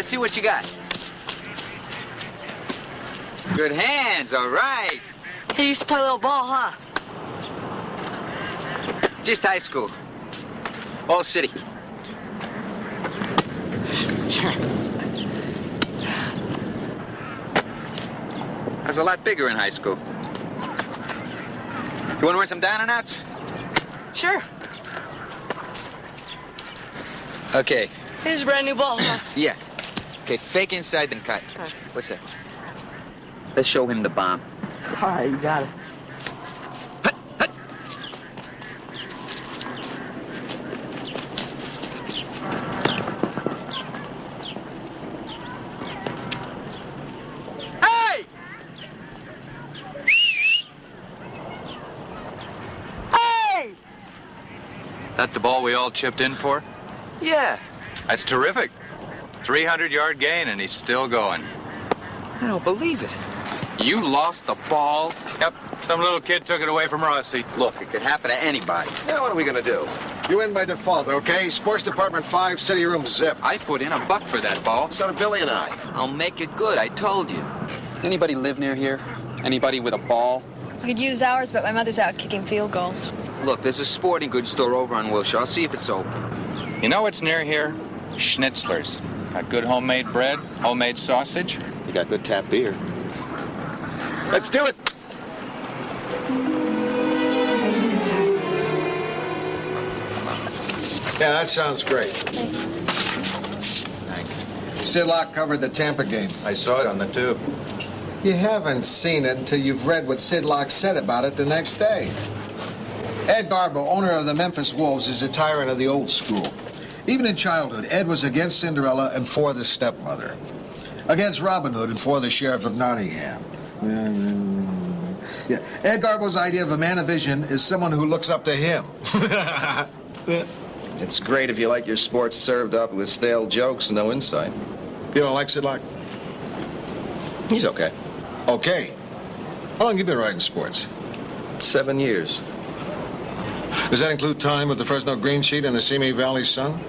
Let's see what you got. Good hands, all right. He used to play a little ball, huh? Just high school. All city. I was a lot bigger in high school. You want to run some down and outs? Sure. Okay. Here's a brand new ball, huh? Yeah. Okay, fake inside, then cut. Huh. What's that? Let's show him the bomb. All right, you got it. Hut, hut. Hey! Hey! That the ball we all chipped in for? Yeah. That's terrific. 300-yard gain, and he's still going. I don't believe it. You lost the ball? Yep. Some little kid took it away from Rossi. Look, it could happen to anybody. Now what are we gonna do? You win by default, okay? Sports Department 5, city room zip. I put in $1 for that ball. So did Billy and I. I'll make it good, I told you. Anybody live near here? Anybody with a ball? I could use ours, but my mother's out kicking field goals. Look, there's a sporting goods store over on Wilshire. I'll see if it's open. You know what's near here? Schnitzler's. Got good homemade bread, homemade sausage. You got good tap beer. Let's do it. Yeah, that sounds great. Thank you. Sid Locke covered the Tampa game. I saw it on the tube. You haven't seen it until you've read what Sid Locke said about it the next day. Ed Garbo, owner of the Memphis Wolves, is a tyrant of the old school. Even in childhood, Ed was against Cinderella and for the stepmother. Against Robin Hood and for the Sheriff of Nottingham. Yeah, Ed Garbo's idea of a man of vision is someone who looks up to him. It's great if you like your sports served up with stale jokes and no insight. You don't like Sid Locke? He's okay. Okay. How long you been writing sports? 7 years. Does that include time with the Fresno Green Sheet and the Simi Valley Sun?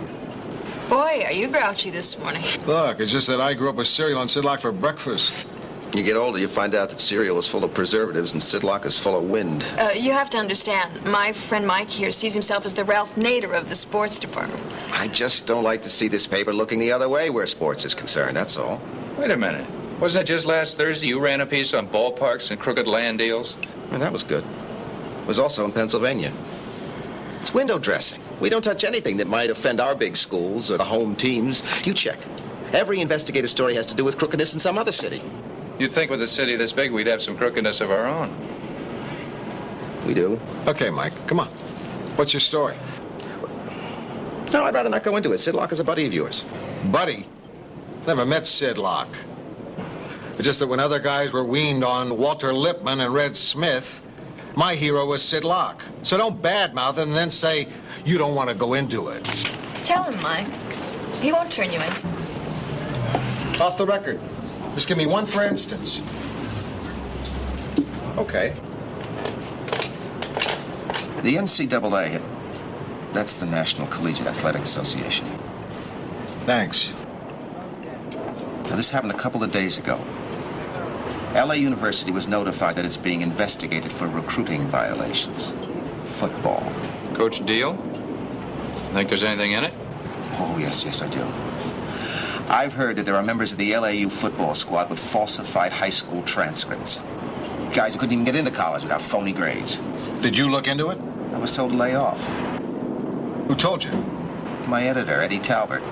Boy, are you grouchy this morning. Look, it's just that I grew up with cereal and Sid Locke for breakfast. You get older, you find out that cereal is full of preservatives and Sid Locke is full of wind. You have to understand, my friend Mike here sees himself as the Ralph Nader of the sports department. I just don't like to see this paper looking the other way where sports is concerned, that's all. Wait a minute. Wasn't it just last Thursday you ran a piece on ballparks and crooked land deals? And that was good. It was also in Pennsylvania. It's window dressing. We don't touch anything that might offend our big schools or the home teams. You check. Every investigative story has to do with crookedness in some other city. You'd think with a city this big we'd have some crookedness of our own. We do. Okay, Mike, come on. What's your story? No, I'd rather not go into it. Sid Locke is a buddy of yours. Buddy? Never met Sid Locke. It's just that when other guys were weaned on Walter Lippmann and Red Smith, my hero was Sid Locke. So don't badmouth him and then say you don't want to go into it. Tell him, Mike. He won't turn you in. Off the record. Just give me one for instance. Okay. The NCAA, that's the National Collegiate Athletic Association. Thanks. Now, this happened a couple of days ago. LA University was notified that it's being investigated for recruiting violations. Football. Coach Deal? Think there's anything in it? Oh, yes, I do. I've heard that there are members of the LAU football squad with falsified high school transcripts. Guys who couldn't even get into college without phony grades. Did you look into it? I was told to lay off. Who told you? My editor, Eddie Talbert.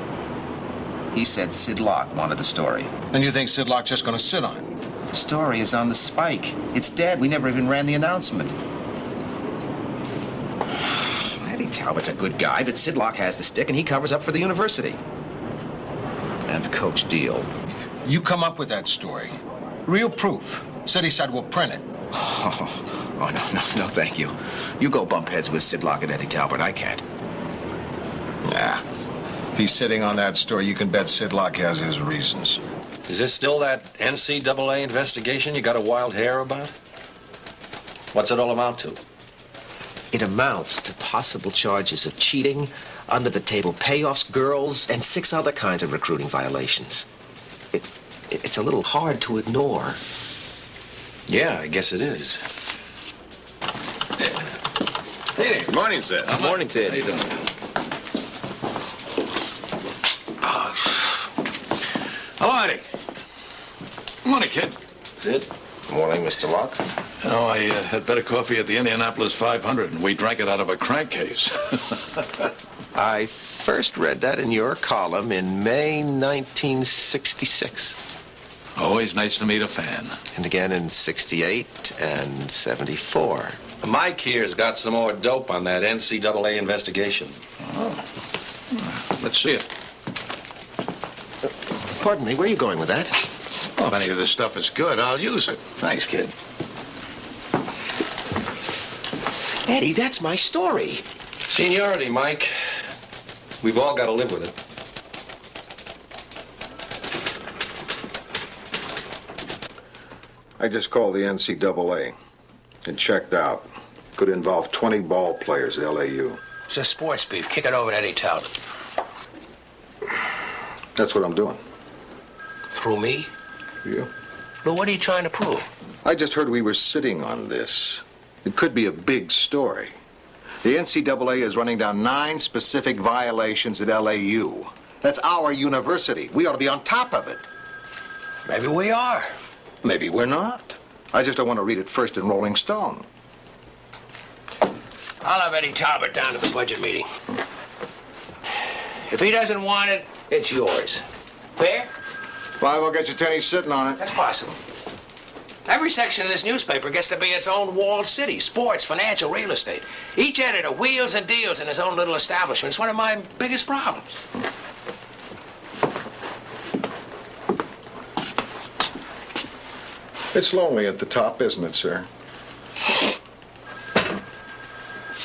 He said Sid Locke wanted the story. And you think Sid Locke's just going to sit on it? The story is on the spike. It's dead. We never even ran the announcement. Eddie Talbert's a good guy, but Sid Locke has the stick, and he covers up for the university. And Coach Deal. You come up with that story. Real proof. City said we'll print it. Oh, no, thank you. You go bump heads with Sid Locke and Eddie Talbert. I can't. Nah. If he's sitting on that story, you can bet Sid Locke has his reasons. Is this still that NCAA investigation you got a wild hair about? What's it all amount to? It amounts to possible charges of cheating, under-the-table payoffs, girls, and 6 other kinds of recruiting violations. It's a little hard to ignore. Yeah, I guess it is. Hey, good morning, Sid. Good morning, Sid. How you doing? Hello, Eddie. Good morning, kid. Sid? Good morning, Mr. Locke. You know, I had better coffee at the Indianapolis 500, and we drank it out of a crankcase. I first read that in your column in May 1966. Always nice to meet a fan. And again in 68 and 74. Mike here's got some more dope on that NCAA investigation. Oh. Let's see it. Pardon me, where are you going with that? Well, if any of this stuff is good, I'll use it. Thanks, kid. Eddie, that's my story. Seniority, Mike. We've all got to live with it. I just called the NCAA and checked out. Could involve 20 ball players at LAU. It's a sports beef. Kick it over to Eddie Talbot. That's what I'm doing. Through me? You? Well, what are you trying to prove? I just heard we were sitting on this. It could be a big story. The NCAA is running down 9 specific violations at LAU. That's our university. We ought to be on top of it. Maybe we are. Maybe we're not. I just don't want to read it first in Rolling Stone. I'll have Eddie Talbot down to the budget meeting. If he doesn't want it, it's yours. Fair? 5 will get you 10. He's sitting on it. That's possible. Every section of this newspaper gets to be its own walled city. Sports, financial, real estate. Each editor wheels and deals in his own little establishment. It's one of my biggest problems. It's lonely at the top, isn't it, sir?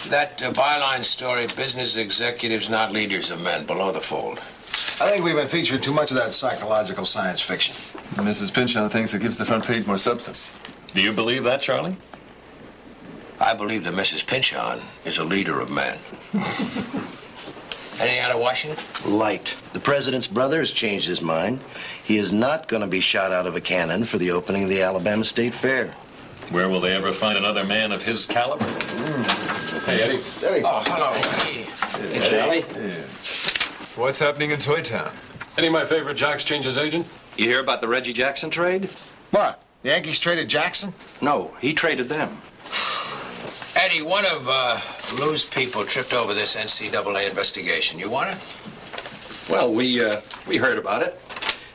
That byline story, business executives, not leaders of men, below the fold. I think we've been featuring too much of that psychological science fiction. Mrs. Pynchon thinks it gives the front page more substance. Do you believe that, Charlie? I believe that Mrs. Pynchon is a leader of men. Anything out of Washington? Light. The president's brother has changed his mind. He is not going to be shot out of a cannon for the opening of the Alabama State Fair. Where will they ever find another man of his caliber? Hey, Eddie. Eddie. Oh, hello, Eddie. Hey, Charlie. Yeah. What's happening in Toy Town? Any of my favorite jocks change his agent? You hear about the Reggie Jackson trade? What? The Yankees traded Jackson? No, he traded them. Eddie, one of Lou's people tripped over this NCAA investigation. You want it? Well, we heard about it.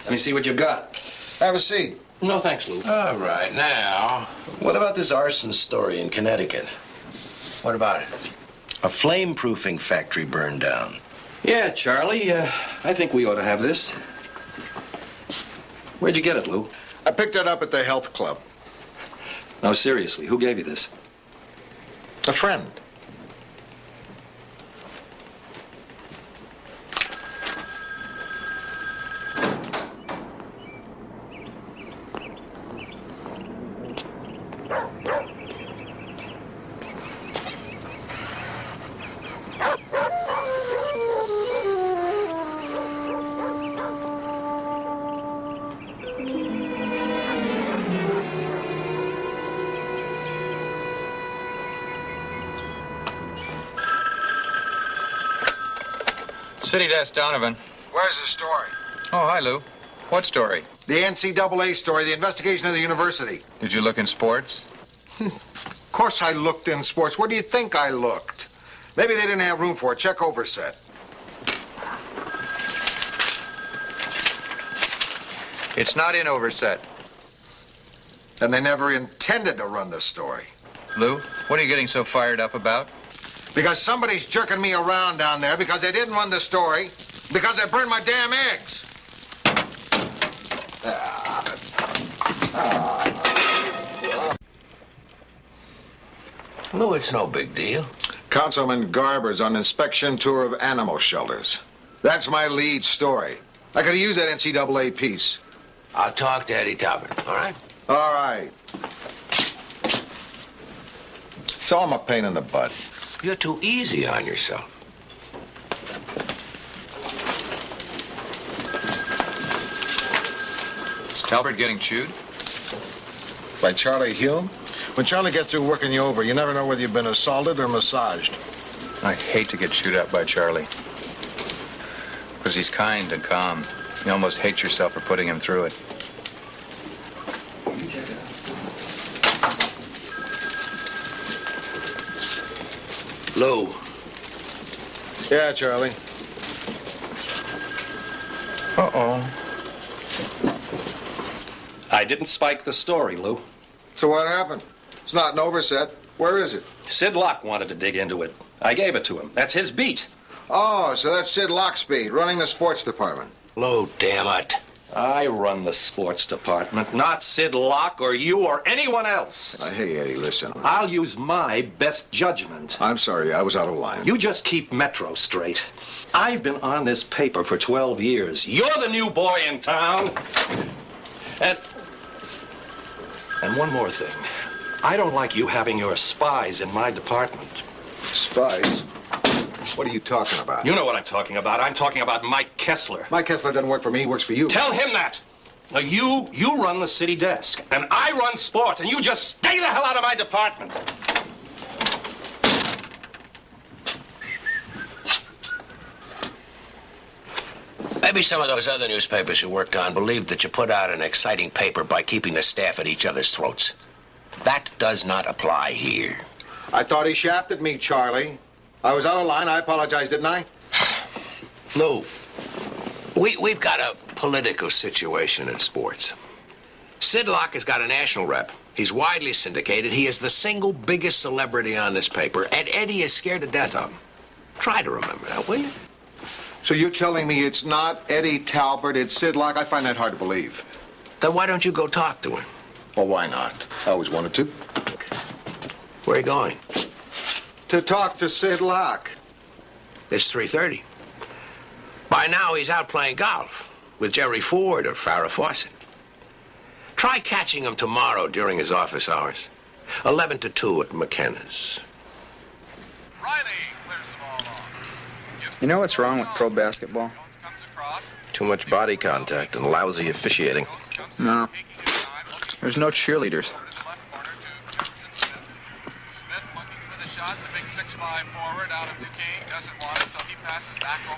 Let me see what you've got. Have a seat. No, thanks, Lou. All right, now. What about this arson story in Connecticut? What about it? A flame-proofing factory burned down. Yeah, Charlie, I think we ought to have this. Where'd you get it, Lou? I picked it up at the health club. No, seriously, who gave you this? A friend. City Desk, Donovan. Where's the story? Oh, hi, Lou. What story? The NCAA story, the investigation of the university. Did you look in sports? Of course I looked in sports. Where do you think I looked? Maybe they didn't have room for it. Check Overset. It's not in Overset. And they never intended to run this story. Lou, what are you getting so fired up about? Because somebody's jerking me around down there because they didn't run the story, because they burned my damn eggs. Lou, it's no big deal. Councilman Garber's on inspection tour of animal shelters. That's my lead story. I could use that NCAA piece. I'll talk to Eddie Talbot, all right? All right. So I'm a pain in the butt. You're too easy on yourself. Talbert getting chewed? By Charlie Hume? When Charlie gets through working you over, you never know whether you've been assaulted or massaged. I'd hate to get chewed out by Charlie. Because he's kind and calm. You almost hate yourself for putting him through it. Lou. Yeah, Charlie. Uh-oh. I didn't spike the story, Lou. So what happened? It's not an overset. Where is it? Sid Locke wanted to dig into it. I gave it to him. That's his beat. Oh, so that's Sid Locke's beat, running the sports department. Lou, damn it. I run the sports department, not Sid Locke or you or anyone else. Hey, Eddie, listen. I'll use my best judgment. I'm sorry, I was out of line. You just keep Metro straight. I've been on this paper for 12 years. You're the new boy in town. And one more thing. I don't like you having your spies in my department. Spies? What are you talking about? You know what I'm talking about. I'm talking about Mike Kessler. Mike Kessler doesn't work for me. He works for you. Tell him that. Now, you run the city desk, and I run sports, and you just stay the hell out of my department. Maybe some of those other newspapers you worked on believed that you put out an exciting paper by keeping the staff at each other's throats. That does not apply here. I thought he shafted me, Charlie. I was out of line. I apologize, didn't I? Lou, we've got a political situation in sports. Sid Locke has got a national rep. He's widely syndicated. He is the single biggest celebrity on this paper, and Eddie is scared to death of him. Try to remember that, will you? So you're telling me it's not Eddie Talbert, it's Sid Locke? I find that hard to believe. Then why don't you go talk to him? Well, why not? I always wanted to. Where are you going? To talk to Sid Locke. It's 3:30. By now, he's out playing golf with Jerry Ford or Farrah Fawcett. Try catching him tomorrow during his office hours. 11 to 2 at McKenna's. You know what's wrong with pro basketball? Too much body contact and lousy officiating. No. There's no cheerleaders.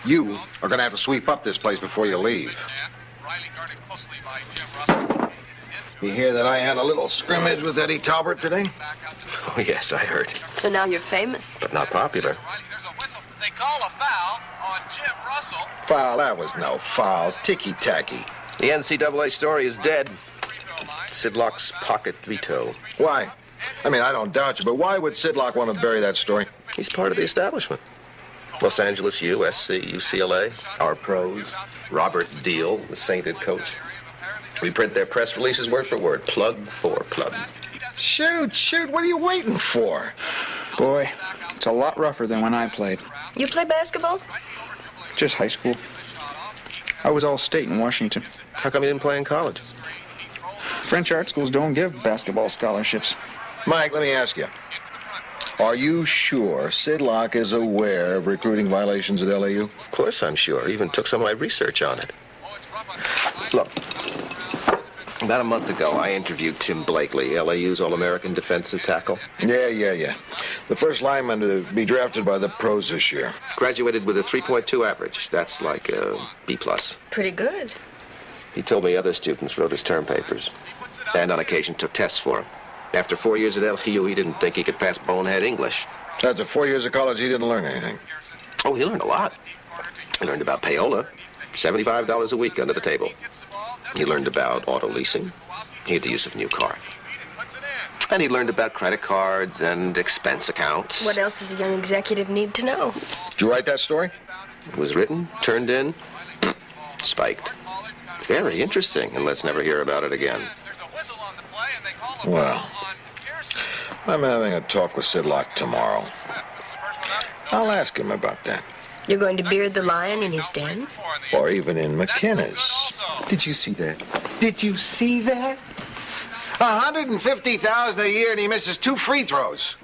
You are going to have to sweep up this place before you leave. You hear that I had a little scrimmage with Eddie Talbert today? Oh, yes, I heard. So now you're famous. But not popular. They call a foul on Jim Russell. Foul? That was no foul. Ticky-tacky. The NCAA story is dead. Sid Locke's pocket veto. Why? I mean, I don't doubt you, but why would Sid Locke want to bury that story? He's part of the establishment. Los Angeles U, SC, UCLA, our pros, Robert Deal, the sainted coach. We print their press releases word for word, plug for plug. Shoot, what are you waiting for? Boy, it's a lot rougher than when I played. You play basketball? Just high school. I was all state in Washington. How come you didn't play in college? French art schools don't give basketball scholarships. Mike, let me ask you. Are you sure Sid Locke is aware of recruiting violations at LAU? Of course I'm sure. I even took some of my research on it. Look, about a month ago, I interviewed Tim Blakely, LAU's All-American defensive tackle. Yeah. The first lineman to be drafted by the pros this year. Graduated with a 3.2 average. That's like a B+. Pretty good. He told me other students wrote his term papers and on occasion took tests for him. After 4 years at LAU, he didn't think he could pass bonehead English. After 4 years of college, he didn't learn anything. Oh, he learned a lot. He learned about payola, $75 a week under the table. He learned about auto leasing. He had the use of a new car. And he learned about credit cards and expense accounts. What else does a young executive need to know? Did you write that story? It was written, turned in, spiked. Very interesting, and let's never hear about it again. Well, I'm having a talk with Sid Locke tomorrow. I'll ask him about that. You're going to beard the lion in his den? Or even in McKenna's. Did you see that? Did you see that? $150,000 a year and he misses 2 free throws.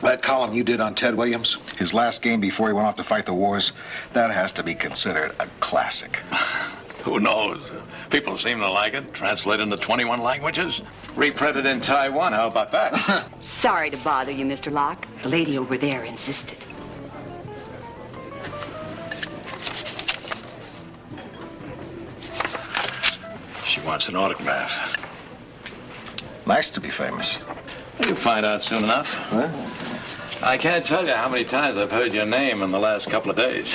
That column you did on Ted Williams, his last game before he went off to fight the wars, that has to be considered a classic. Who knows? People seem to like it. Translated into 21 languages. Reprinted in Taiwan, how about that? Sorry to bother you, Mr. Locke. The lady over there insisted. She wants an autograph. Nice to be famous. You'll find out soon enough. Huh? I can't tell you how many times I've heard your name in the last couple of days.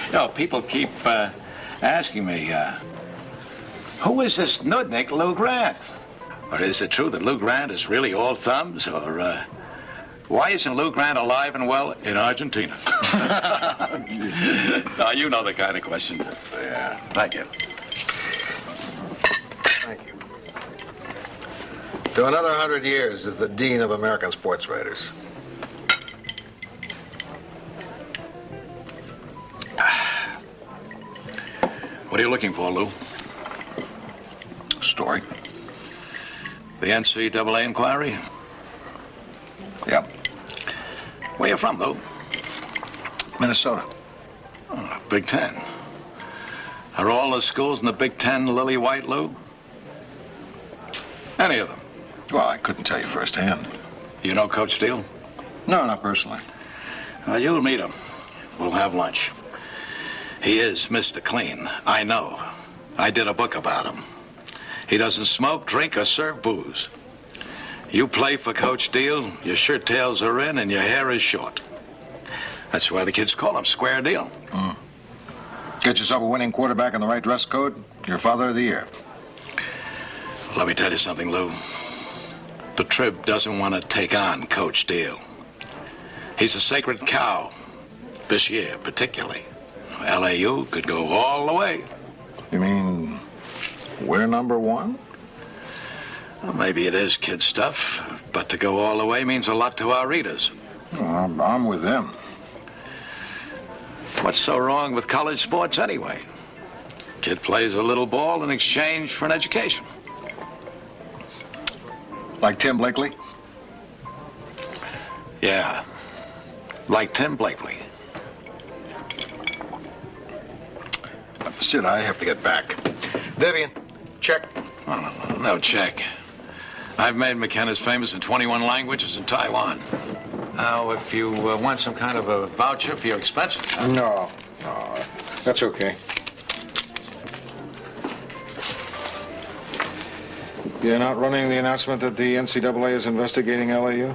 You know, people keep asking me, who is this nudnik Lou Grant? Or is it true that Lou Grant is really all thumbs? Or why isn't Lou Grant alive and well in Argentina? Now, you know the kind of question. Yeah. Thank you. Thank you. To another 100 years as the Dean of American Sports Writers. What are you looking for, Lou? Story. The NCAA inquiry? Yep. Where you from, Lou? Minnesota. Oh, Big Ten. Are all the schools in the Big Ten lily white, Lou? Any of them? Well, I couldn't tell you firsthand. You know Coach Steele? No, not personally. You'll meet him. We'll have lunch. He is Mr. Clean. I know. I did a book about him. He doesn't smoke, drink, or serve booze. You play for Coach Steele, your shirt tails are in, and your hair is short. That's why the kids call him Square Deal. Mm. Get yourself a winning quarterback in the right dress code, you're Father of the Year. Let me tell you something, Lou. The Trib doesn't want to take on Coach Steele. He's a sacred cow, this year particularly. LAU could go all the way. You mean we're number one? Well, maybe it is kid stuff, but to go all the way means a lot to our readers. Well, I'm with them. What's so wrong with college sports anyway? Kid plays a little ball in exchange for an education. Like Tim Blakely? Yeah, like Tim Blakely. Sid, I have to get back. Vivian, check. Oh, no check. I've made McKenna's famous in 21 languages in Taiwan. Now, if you want some kind of a voucher for your expenses... No, that's okay. You're not running the announcement that the NCAA is investigating LAU?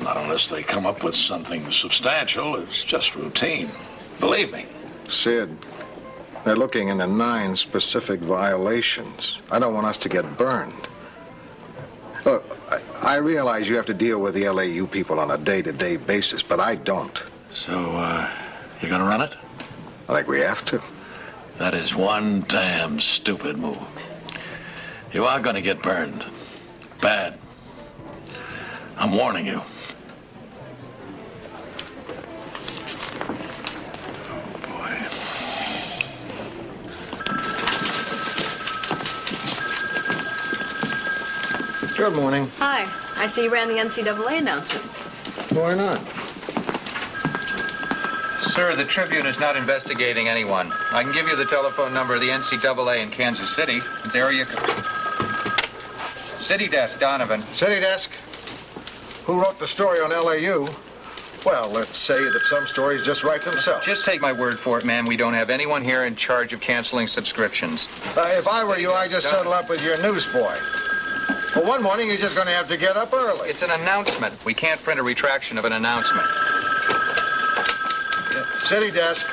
Not unless they come up with something substantial. It's just routine. Believe me. Sid, they're looking into 9 specific violations. I don't want us to get burned. Look, I realize you have to deal with the LAU people on a day-to-day basis, but I don't. So, you're gonna run it? I think we have to. That is one damn stupid move. You are gonna get burned. Bad. I'm warning you. Good morning. Hi. I see you ran the NCAA announcement. Why not? Sir, the Tribune is not investigating anyone. I can give you the telephone number of the NCAA in Kansas City. It's area... City desk, Donovan. City desk? Who wrote the story on LAU? Well, let's say that some stories just write themselves. Just take my word for it, man. We don't have anyone here in charge of canceling subscriptions. If I were you, I'd just settle up with your newsboy. Well, one morning, you're just going to have to get up early. It's an announcement. We can't print a retraction of an announcement. City desk.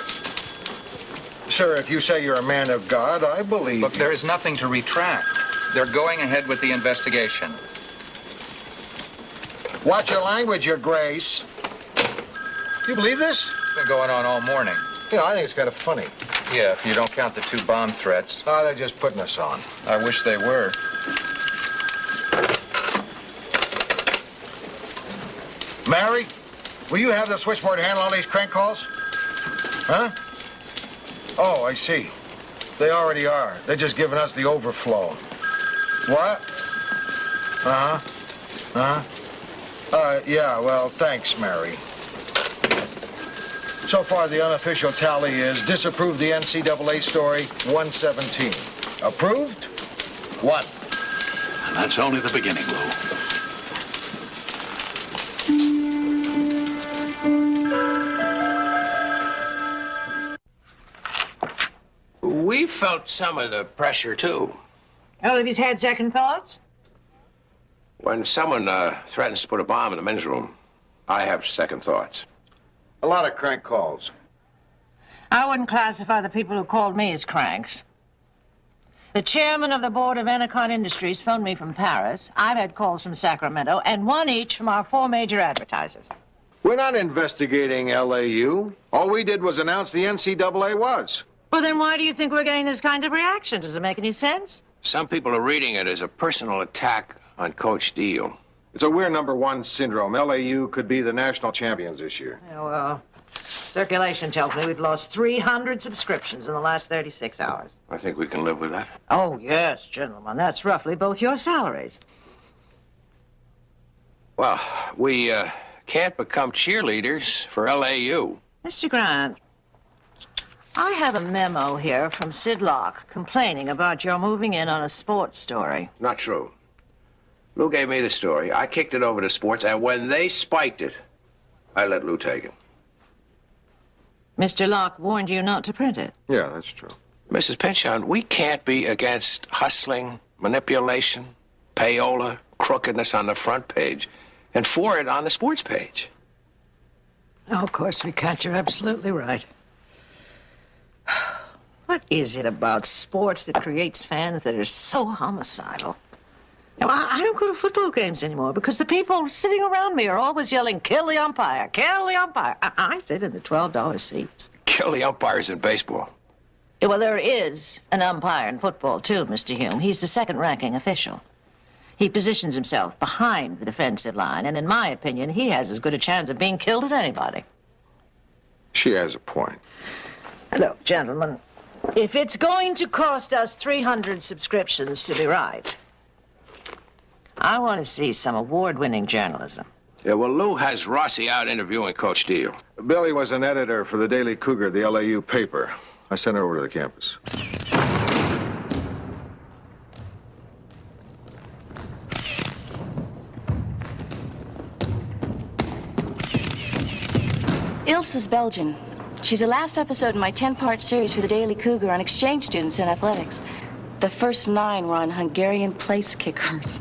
Sir, if you say you're a man of God, I believe Look, you. there is nothing to retract. They're going ahead with the investigation. Watch your language, Your Grace. Do you believe this? It's been going on all morning. Yeah, I think it's kind of funny. Yeah, if you don't count the 2 bomb threats. Oh, they're just putting us on. I wish they were. Mary, will you have the switchboard handle all these crank calls? Huh? Oh, I see. They already are. They're just giving us the overflow. What? Yeah, well, thanks, Mary. So far, the unofficial tally is disapprove the NCAA story, 117. Approved, 1. And that's only the beginning, Lou. We felt some of the pressure, too. Oh, have you had second thoughts? When someone threatens to put a bomb in the men's room, I have second thoughts. A lot of crank calls. I wouldn't classify the people who called me as cranks. The chairman of the board of Enercon Industries phoned me from Paris. I've had calls from Sacramento, and one each from our 4 major advertisers. We're not investigating LAU. All we did was announce the NCAA was. Well, then why do you think we're getting this kind of reaction? Does it make any sense? Some people are reading it as a personal attack on Coach Deal. It's a we're number one syndrome. LAU could be the national champions this year. Yeah, well, circulation tells me we've lost 300 subscriptions in the last 36 hours. I think we can live with that. Oh, yes, gentlemen. That's roughly both your salaries. Well, we can't become cheerleaders for LAU. Mr. Grant, I have a memo here from Sid Locke complaining about your moving in on a sports story. Not true. Lou gave me the story. I kicked it over to sports, and when they spiked it, I let Lou take it. Mr. Locke warned you not to print it. Yeah, that's true. Mrs. Pynchon, we can't be against hustling, manipulation, payola, crookedness on the front page, and for it on the sports page. Oh, of course we can't. You're absolutely right. What is it about sports that creates fans that are so homicidal? You know, I don't go to football games anymore because the people sitting around me are always yelling, kill the umpire, kill the umpire. I sit in the $12 seats. Kill the umpires in baseball. Yeah, well, there is an umpire in football, too, Mr. Hume. He's the second-ranking official. He positions himself behind the defensive line, and in my opinion, he has as good a chance of being killed as anybody. She has a point. Look, gentlemen, if it's going to cost us 300 subscriptions to be right, I want to see some award-winning journalism. Yeah, well, Lou has Rossi out interviewing Coach Deal. Billy was an editor for the Daily Cougar, the LAU paper. I sent her over to the campus. Ilsa's Belgian. She's the last episode in my 10-part series for the Daily Cougar on exchange students in athletics. The first 9 were on Hungarian place kickers.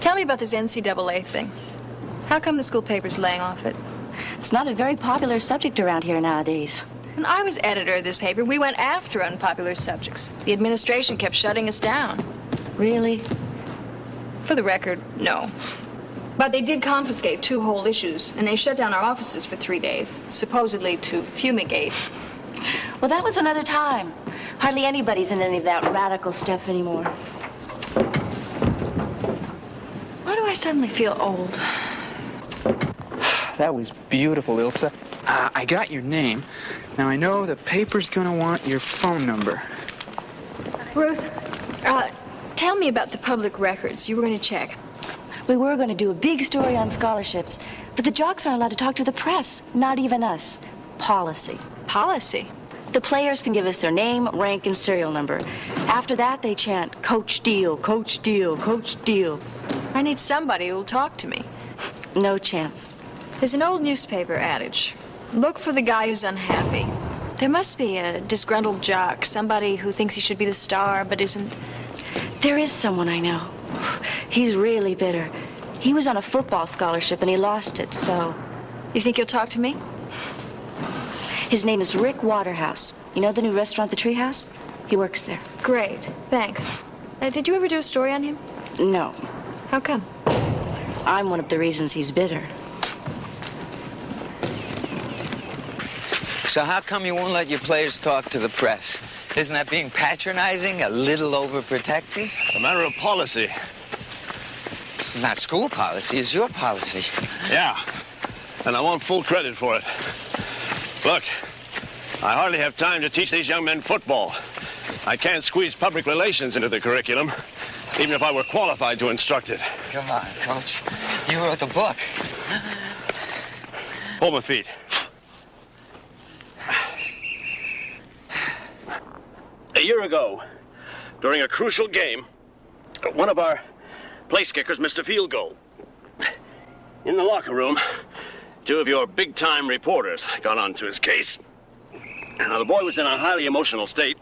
Tell me about this NCAA thing. How come the school paper's laying off it? It's not a very popular subject around here nowadays. When I was editor of this paper, we went after unpopular subjects. The administration kept shutting us down. Really? For the record, no. But they did confiscate 2 whole issues, and they shut down our offices for 3 days, supposedly to fumigate. Well, that was another time. Hardly anybody's in any of that radical stuff anymore. Why do I suddenly feel old? That was beautiful, Ilsa. I got your name. Now, I know the paper's gonna want your phone number. Ruth, tell me about the public records you were going to check. We were going to do a big story on scholarships, but the jocks aren't allowed to talk to the press, not even us. Policy. Policy? The players can give us their name, rank, and serial number. After that, they chant, Coach Deal, Coach Deal, Coach Deal. I need somebody who'll talk to me. No chance. There's an old newspaper adage. Look for the guy who's unhappy. There must be a disgruntled jock, somebody who thinks he should be the star but isn't. There is someone I know. He's really bitter. He was on a football scholarship and he lost it, so... You think he'll talk to me? His name is Rick Waterhouse. You know the new restaurant, The Treehouse? He works there. Great, thanks. Did you ever do a story on him? No. How come? I'm one of the reasons he's bitter. So how come you won't let your players talk to the press? Isn't that being patronizing, a little overprotective? A matter of policy. It's not school policy, it's your policy. Yeah, and I want full credit for it. Look, I hardly have time to teach these young men football. I can't squeeze public relations into the curriculum, even if I were qualified to instruct it. Come on, Coach. You wrote the book. Hold my feet. A year ago, during a crucial game, one of our place kickers missed a field goal. In the locker room, two of your big-time reporters got onto his case. Now, the boy was in a highly emotional state,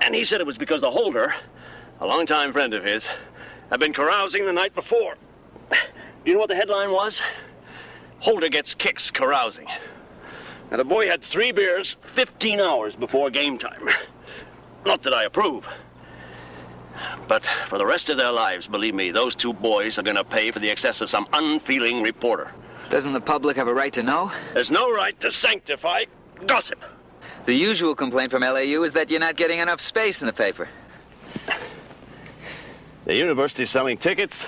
and he said it was because the holder, a longtime friend of his, had been carousing the night before. Do you know what the headline was? Holder gets kicks carousing. Now, the boy had 3 beers 15 hours before game time. Not that I approve. But for the rest of their lives, believe me, those 2 boys are going to pay for the excess of some unfeeling reporter. Doesn't the public have a right to know? There's no right to sanctify gossip. The usual complaint from LAU is that you're not getting enough space in the paper. The university's selling tickets.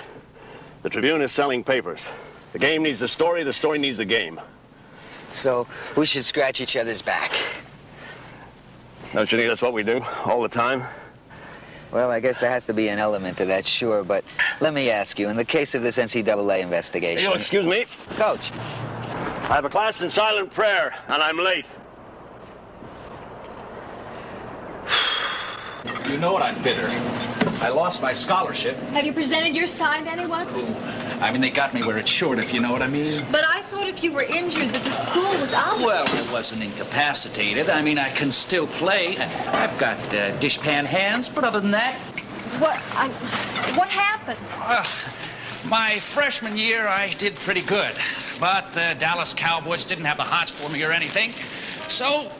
The Tribune is selling papers. The game needs the story needs the game. So we should scratch each other's back. Don't you think that's what we do all the time? Well, I guess there has to be an element to that, sure, but let me ask you, in the case of this NCAA investigation... You'll excuse me? Coach. I have a class in silent prayer, and I'm late. You know what? I'm bitter. I lost my scholarship. Have you presented your side to anyone? I mean, they got me where it's short, if you know what I mean. But I thought if you were injured that the school was out. Well, I wasn't incapacitated. I mean, I can still play. I've got dishpan hands, but other than that... What happened? My freshman year, I did pretty good. But the Dallas Cowboys didn't have the hots for me or anything. So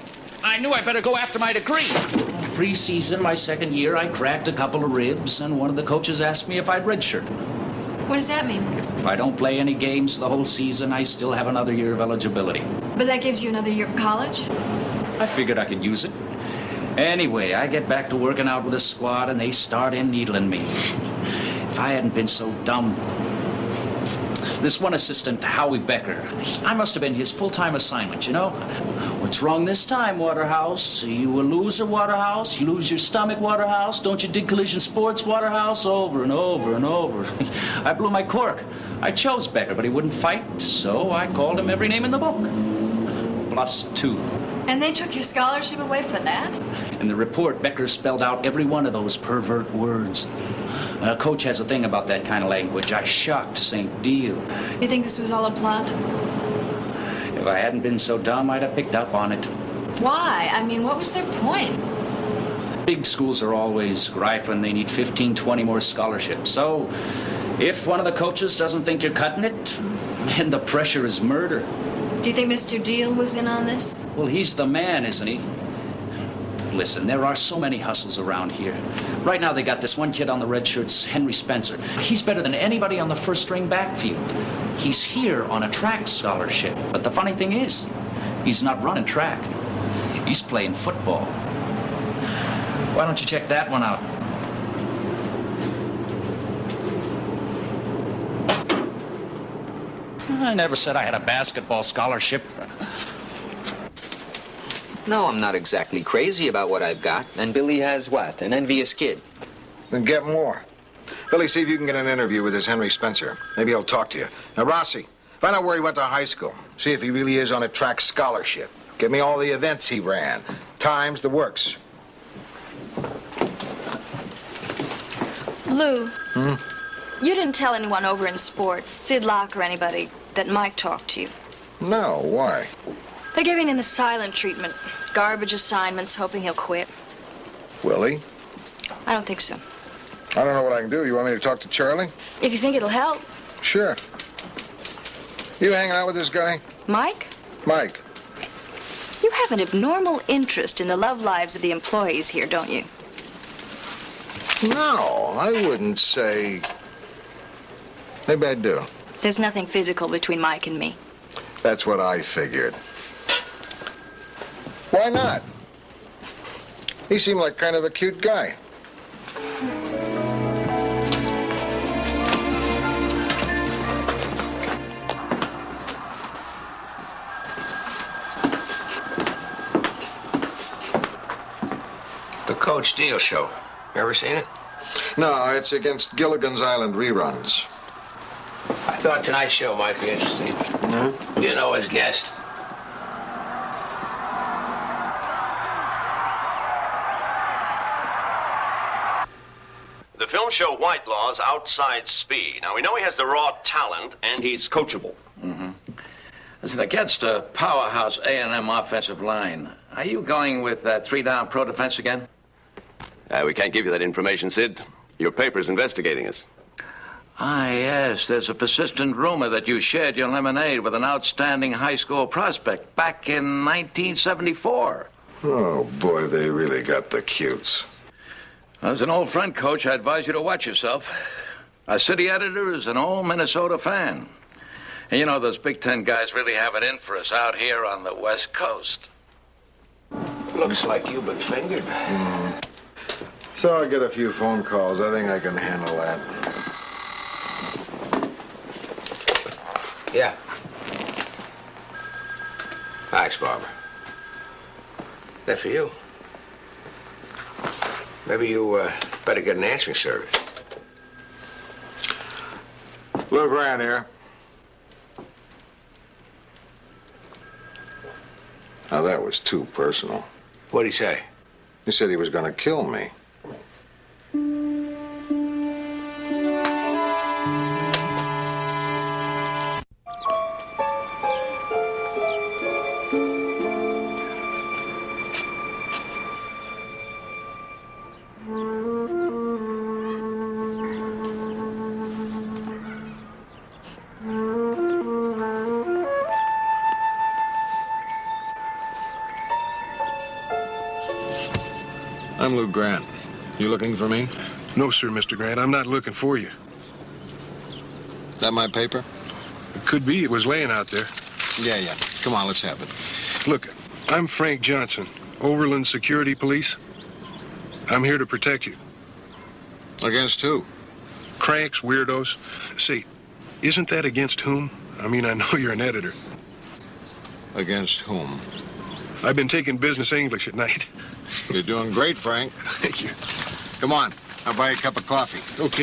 I knew I better go after my degree. Pre-season, my second year, I cracked a couple of ribs, and one of the coaches asked me if I'd redshirt. What does that mean? If I don't play any games the whole season, I still have another year of eligibility. But that gives you another year of college? I figured I could use it. Anyway, I get back to working out with the squad, and they start needling me. If I hadn't been so dumb... This one assistant, Howie Becker, I must have been his full-time assignment, you know? What's wrong this time, Waterhouse? You a loser, Waterhouse? You lose your stomach, Waterhouse? Don't you dig collision sports, Waterhouse? Over and over and over. I blew my cork. I chose Becker, but he wouldn't fight, so I called him every name in the book. +2. And they took your scholarship away for that? In the report, Becker spelled out every one of those pervert words. Coach has a thing about that kind of language. I shocked St. Deal. You think this was all a plot? If I hadn't been so dumb, I'd have picked up on it. Why? I mean, what was their point? Big schools are always rifling. They need 15, 20 more scholarships. So, if one of the coaches doesn't think you're cutting it, then the pressure is murder. Do you think Mr. Deal was in on this? Well, he's the man, isn't he? Listen, there are so many hustles around here. Right now, they got this one kid on the red shirts, Henry Spencer. He's better than anybody on the first-string backfield. He's here on a track scholarship. But the funny thing is, he's not running track. He's playing football. Why don't you check that one out? I never said I had a basketball scholarship. No, I'm not exactly crazy about what I've got. And Billy has what? An envious kid. Then get more. Billy, see if you can get an interview with this Henry Spencer. Maybe he'll talk to you. Now, Rossi, find out where he went to high school. See if he really is on a track scholarship. Give me all the events he ran. Times, the works. Lou, you didn't tell anyone over in sports, Sid Locke or anybody, that Mike talked to you. No, why? They're giving him the silent treatment. Garbage assignments, hoping he'll quit. Will he? I don't think so. I don't know what I can do. You want me to talk to Charlie? If you think it'll help. Sure. You hanging out with this guy? Mike? Mike. You have an abnormal interest in the love lives of the employees here, don't you? No, I wouldn't say... Maybe I do. There's nothing physical between Mike and me. That's what I figured. Why not? He seemed like kind of a cute guy. The Coach Deal Show. You ever seen it? No, it's against Gilligan's Island reruns. I thought tonight's show might be interesting. Mm-hmm. You know his guest. show Whitelaw's outside speed. Now, we know he has the raw talent, and he's coachable. Mm-hmm. Listen, against a powerhouse A&M offensive line, are you going with that three-down pro defense again? We can't give you that information, Sid. Your paper's investigating us. Ah, yes. There's a persistent rumor that you shared your lemonade with an outstanding high school prospect back in 1974. Oh, boy, they really got the cutes. As an old friend, Coach, I advise you to watch yourself. Our city editor is an old Minnesota fan. And you know, those Big Ten guys really have it in for us out here on the West Coast. Looks like you've been fingered. So I get a few phone calls. I think I can handle that. Yeah. Thanks, Barbara. That for you. Maybe you better get an answering service. Lou Grant here. Now, that was too personal. What'd he say? He said he was going to kill me. I'm Lou Grant. You looking for me? No, sir, Mr. Grant. I'm not looking for you. That my paper? It could be. It was laying out there. Yeah. Come on, let's have it. Look, I'm Frank Johnson, Overland Security Police. I'm here to protect you. Against who? Cranks, weirdos. Say, isn't that against whom? I mean, I know you're an editor. Against whom? I've been taking business English at night. You're doing great, Frank. Thank you. Come on, I'll buy you a cup of coffee. Okay.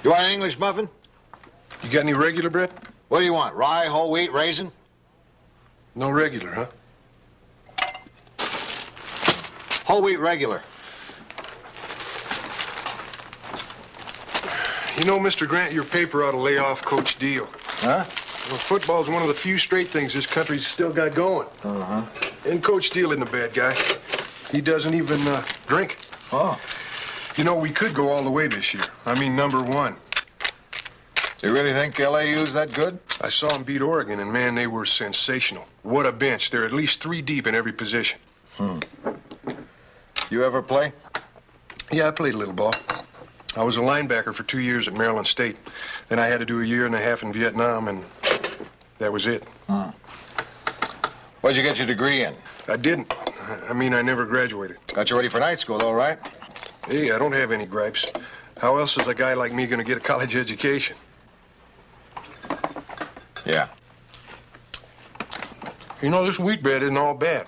You want an English muffin? You got any regular bread? What do you want? Rye, whole wheat, raisin? No regular, huh? Whole wheat regular. You know, Mr. Grant, your paper ought to lay off Coach Deal. Huh? Well, football's one of the few straight things this country's still got going. Uh-huh. And Coach Deal isn't a bad guy. He doesn't even drink. Oh. You know, we could go all the way this year. I mean, #1. You really think LAU's that good? I saw them beat Oregon, and man, they were sensational. What a bench. They're at least 3 deep in every position. You ever play? Yeah, I played a little ball. I was a linebacker for 2 years at Maryland State. Then I had to do a year and a half in Vietnam, and that was it. What'd you get your degree in? I didn't. I mean, I never graduated. Got you ready for night school, though, right? Hey, I don't have any gripes. How else is a guy like me going to get a college education? Yeah. You know, this wheat bread isn't all bad.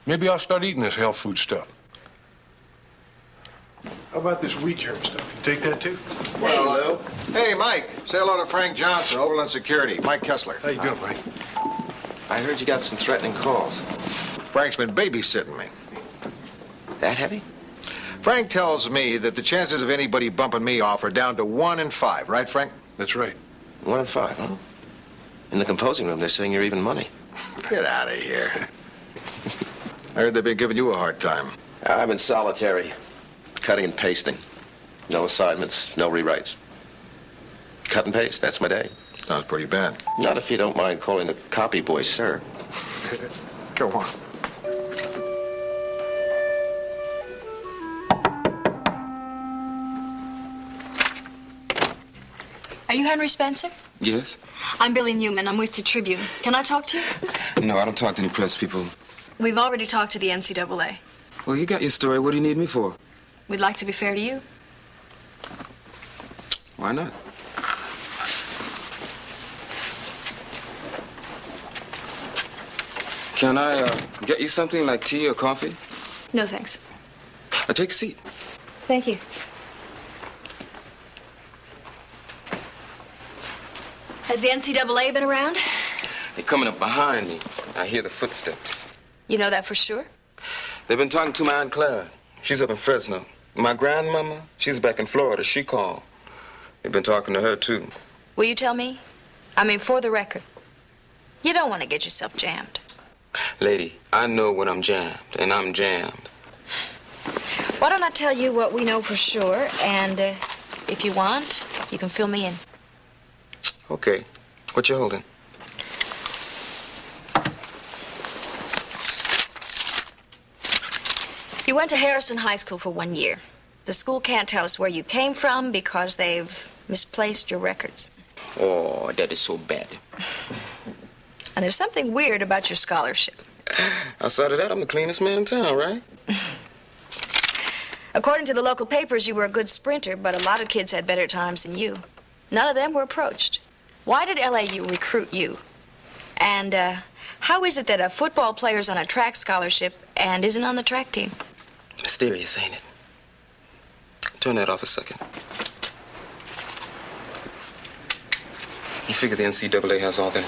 Maybe I'll start eating this health food stuff. How about this wheat germ stuff? You take that, too? Well, Lou. Hey, Mike. Say hello to Frank Johnson, Overland Security. Mike Kessler. How you doing, Mike? I heard you got some threatening calls. Frank's been babysitting me. That heavy? Frank tells me that the chances of anybody bumping me off are down to 1 in 5. Right, Frank? That's right. 1 in 5, huh? In the composing room, they're saying you're even money. Get out of here. I heard they've been giving you a hard time. I'm in solitary. Cutting and pasting. No assignments, no rewrites. Cut and paste, that's my day. Sounds pretty bad. Not if you don't mind calling the copy boy sir. Go on. Are you Henry Spencer? Yes? I'm Billy Newman. I'm with the Tribune. Can I talk to you? No, I don't talk to any press people. We've already talked to the NCAA. Well, you got your story. What do you need me for? We'd like to be fair to you. Why not? Can I get you something like tea or coffee? No, thanks. Take a seat. Thank you. Has the NCAA been around? They're coming up behind me. I hear the footsteps. You know that for sure? They've been talking to my Aunt Clara. She's up in Fresno. My grandmama, she's back in Florida. She called. They've been talking to her, too. Will you tell me? I mean, for the record. You don't want to get yourself jammed. Lady, I know when I'm jammed, and I'm jammed. Why don't I tell you what we know for sure, and if you want, you can fill me in. Okay. What you holding? You went to Harrison High School for 1 year. The school can't tell us where you came from because they've misplaced your records. Oh, that is so bad. And there's something weird about your scholarship. Outside of that, I'm the cleanest man in town, right? According to the local papers, you were a good sprinter, but a lot of kids had better times than you. None of them were approached. Why did LAU recruit you? And how is it that a football player's on a track scholarship and isn't on the track team? Mysterious, ain't it? Turn that off a second. You figure the NCAA has all that?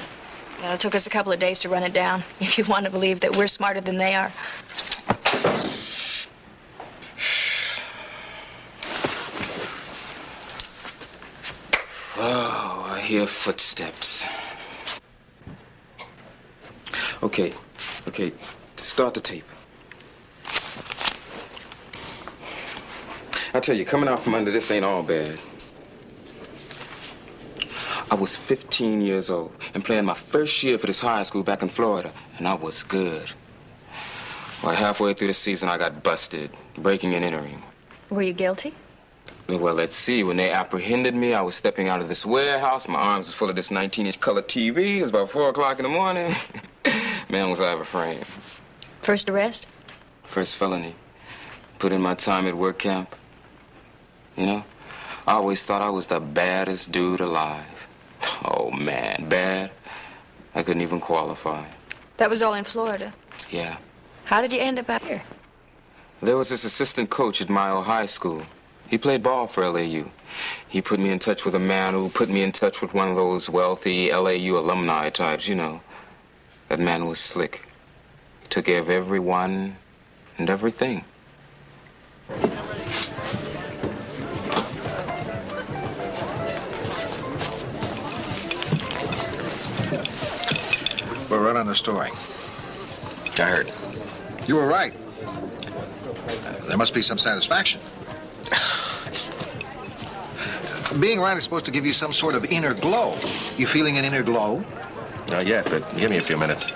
Well, it took us a couple of days to run it down, if you want to believe that we're smarter than they are. Oh, I hear footsteps. Okay, start the tape. I tell you, coming out from under this ain't all bad. I was 15 years old and playing my first year for this high school back in Florida, and I was good. Well, halfway through the season, I got busted, breaking and entering. Were you guilty? Well, let's see. When they apprehended me, I was stepping out of this warehouse. My arms was full of this 19-inch color TV. It was about 4 o'clock in the morning. Man, was I ever framed. First arrest? First felony. Put in my time at work camp. You know, I always thought I was the baddest dude alive. Oh, man, bad. I couldn't even qualify. That was all in Florida? Yeah. How did you end up out here? There was this assistant coach at my old high school. He played ball for LAU. He put me in touch with a man who put me in touch with one of those wealthy LAU alumni types, you know. That man was slick. He took care of everyone and everything. We're right on the story. I heard. You were right. There must be some satisfaction. Being right is supposed to give you some sort of inner glow. You feeling an inner glow? Not yet, but give me a few minutes.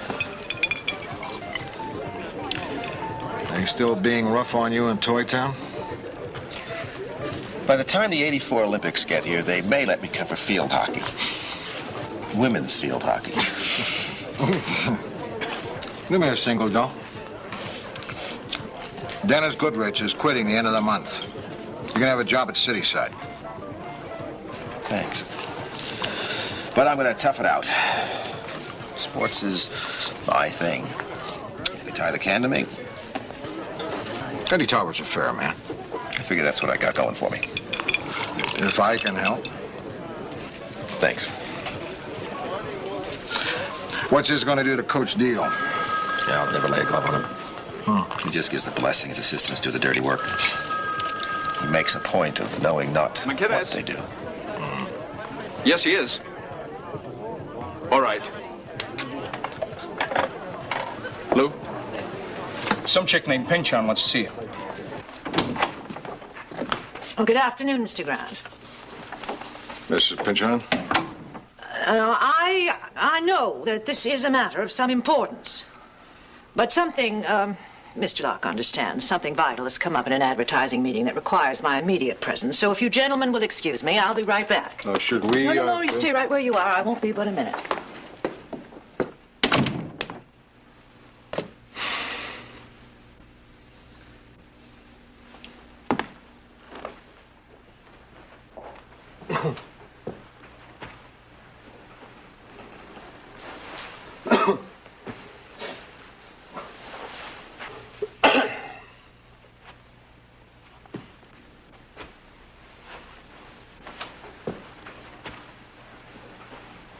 Are you still being rough on you in Toy Town? By the time the '84 Olympics get here, they may let me cover field hockey. Women's field hockey. Give me a single, Joe. Dennis Goodrich is quitting the end of the month. You're gonna have a job at Cityside. Thanks. But I'm gonna tough it out. Sports is my thing. If they tie the can to me. Eddie Tauber's a fair man. I figure that's what I got going for me. If I can help. Thanks. What's this gonna do to Coach Deal? Yeah, I'll never lay a glove on him. He just gives the blessing. His assistants do the dirty work. He makes a point of knowing not what they do. Yes, he is. All right. Lou? Some chick named Pinchon wants to see you. Oh, good afternoon, Mr. Grant. Mrs. Pinchon? I know that this is a matter of some importance. But something, Mr. Locke understands, something vital has come up in an advertising meeting that requires my immediate presence. So if you gentlemen will excuse me, I'll be right back. Should we... No, you stay right where you are. I won't be but a minute.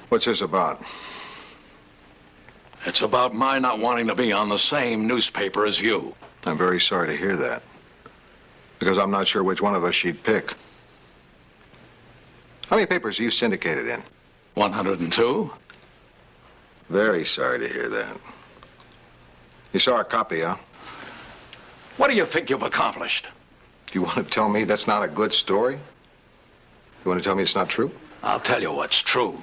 What's this about? It's about my not wanting to be on the same newspaper as you. I'm very sorry to hear that. Because I'm not sure which one of us she'd pick. How many papers are you syndicated in? 102? Very sorry to hear that. You saw a copy, huh? What do you think you've accomplished? Do you want to tell me that's not a good story? You want to tell me it's not true? I'll tell you what's true.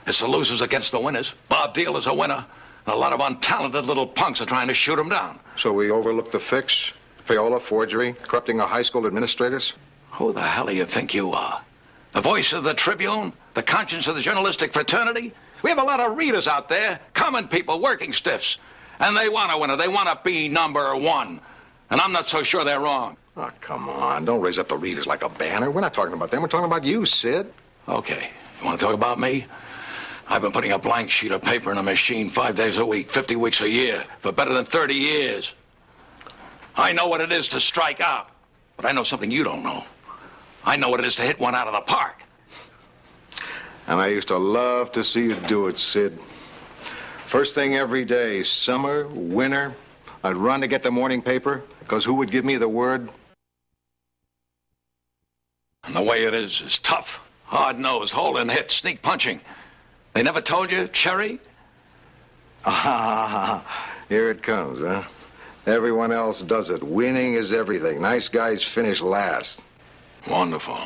It's the losers against the winners. Bob Deal is a winner. And a lot of untalented little punks are trying to shoot him down. So we overlooked the fix? Payola, forgery, corrupting our high school administrators? Who the hell do you think you are? The voice of the Tribune? The conscience of the journalistic fraternity? We have a lot of readers out there, common people, working stiffs. And they want a winner. They want to be number one. And I'm not so sure they're wrong. Oh, come on. Don't raise up the readers like a banner. We're not talking about them. We're talking about you, Sid. Okay. You want to talk about me? I've been putting a blank sheet of paper in a machine 5 days a week, 50 weeks a year, for better than 30 years. I know what it is to strike out, but I know something you don't know. I know what it is to hit one out of the park. And I used to love to see you do it, Sid. First thing every day, summer, winter, I'd run to get the morning paper, because who would give me the word? And the way it is tough, hard-nosed, hold and hit, sneak punching. They never told you, Cherry? Ah, here it comes, huh? Everyone else does it. Winning is everything. Nice guys finish last. Wonderful.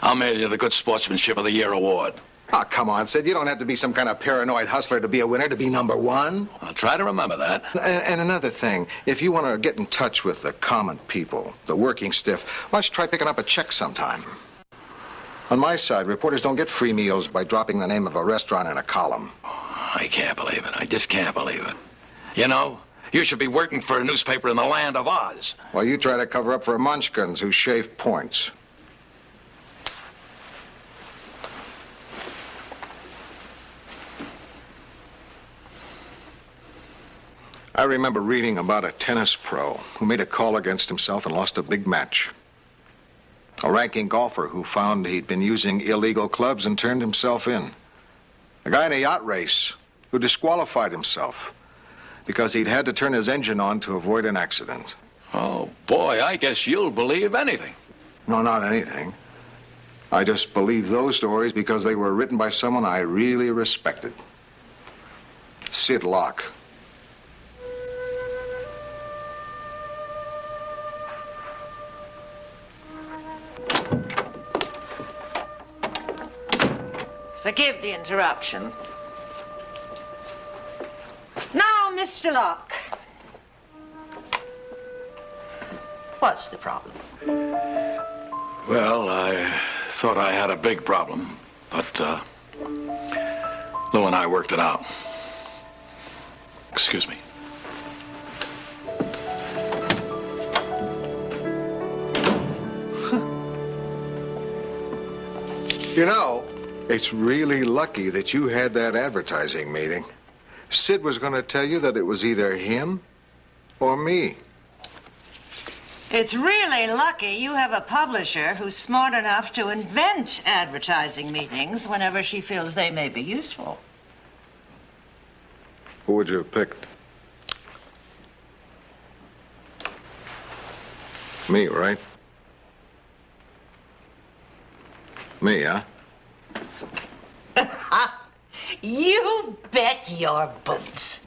I'll mail you the Good Sportsmanship of the Year award. Oh, come on, Sid. You don't have to be some kind of paranoid hustler to be a winner, to be number one. I'll try to remember that. And another thing, if you want to get in touch with the common people, the working stiff, why don't you try picking up a check sometime? On my side, reporters don't get free meals by dropping the name of a restaurant in a column. I can't believe it. I just can't believe it. You know, you should be working for a newspaper in the land of Oz. Well, you try to cover up for munchkins who shave points. I remember reading about a tennis pro who made a call against himself and lost a big match. A ranking golfer who found he'd been using illegal clubs and turned himself in. A guy in a yacht race who disqualified himself because he'd had to turn his engine on to avoid an accident. Oh, boy, I guess you'll believe anything. No, not anything. I just believe those stories because they were written by someone I really respected. Sid Locke. Forgive the interruption. Now, Mr. Locke. What's the problem? Well, I thought I had a big problem, but Lou and I worked it out. Excuse me. You know, it's really lucky that you had that advertising meeting. Sid was going to tell you that it was either him or me. It's really lucky you have a publisher who's smart enough to invent advertising meetings whenever she feels they may be useful. Who would you have picked? Me, right? Me, huh? You bet your boots.